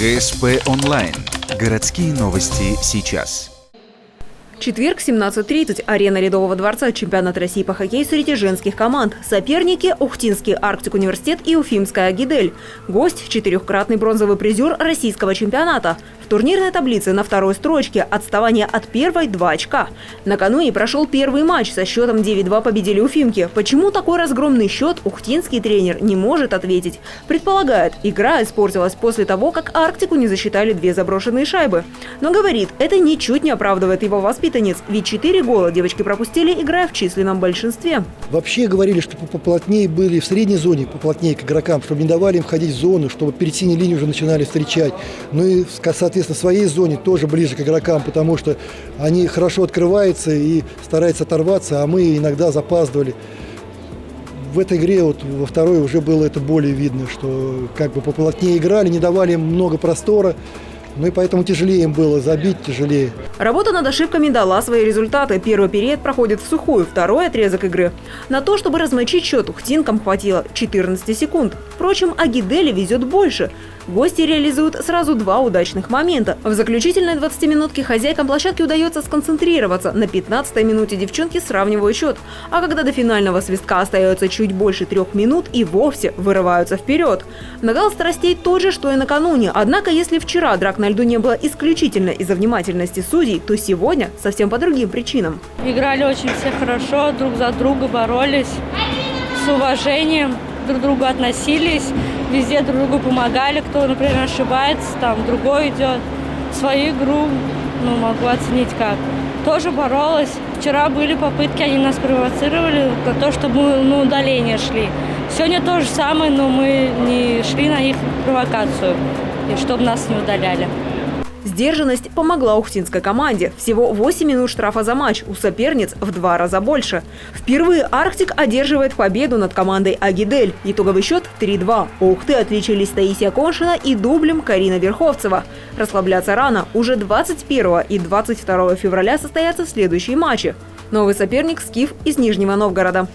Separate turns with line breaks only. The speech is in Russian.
ГСП онлайн. Городские новости сейчас.
Четверг, 17:30. Арена Ледового дворца. Чемпионат России по хоккею среди женских команд. Соперники – Ухтинский Арктик университет и Уфимская Агидель. Гость – четырехкратный бронзовый призер российского чемпионата. В турнирной таблице на второй строчке. Отставание от первой – 2 очка. Накануне прошел первый матч. Со счетом 9-2 победили уфимки. Почему такой разгромный счет, ухтинский тренер не может ответить. Предполагает, игра испортилась после того, как Арктику не засчитали 2 заброшенные шайбы. Но говорит, это ничуть не оправдывает его воспитанниц. Ведь 4 гола девочки пропустили, играя в численном большинстве.
Вообще говорили, что поплотнее были в средней зоне, поплотнее к игрокам, чтобы не давали им входить в зону, чтобы перед синей линией уже начинали встречать. Ну и, соответственно, в своей зоне тоже ближе к игрокам, потому что они хорошо открываются и стараются оторваться, а мы иногда запаздывали. В этой игре, вот во второй, уже было это более видно, что как бы поплотнее играли, не давали им много простора. Ну и поэтому тяжелее им было, забить тяжелее.
Работа над ошибками дала свои результаты. Первый период проходит в сухую, второй отрезок игры. На то, чтобы размочить счет, ухтинкам хватило 14 секунд. Впрочем, Агиделе везет больше. Гости реализуют сразу 2 удачных момента. В заключительной 20-минутке хозяйкам площадки удается сконцентрироваться. На 15-й минуте девчонки сравнивают счет. А когда до финального свистка остается чуть больше 3 минут, и вовсе вырываются вперед. Накал страстей тот же, что и накануне. Однако, если вчера драк на льду не было исключительно из-за внимательности судей, то сегодня совсем по другим причинам.
Играли очень все хорошо, друг за друга боролись, с уважением друг к другу относились, везде друг другу помогали, кто, например, ошибается, там другой идет. Свою игру, могу оценить как. Тоже боролась. Вчера были попытки, они нас провоцировали на то, чтобы мы на удаление шли. Сегодня то же самое, но мы не шли на их провокацию, и чтобы нас не удаляли.
Сдержанность помогла ухтинской команде. Всего 8 минут штрафа за матч, у соперниц в 2 раза больше. Впервые Арктик одерживает победу над командой Агидель. Итоговый счет 3-2. У Ухты отличились Таисия Коншина и дублем Карина Верховцева. Расслабляться рано. Уже 21 и 22 февраля состоятся следующие матчи. Новый соперник – Скиф из Нижнего Новгорода.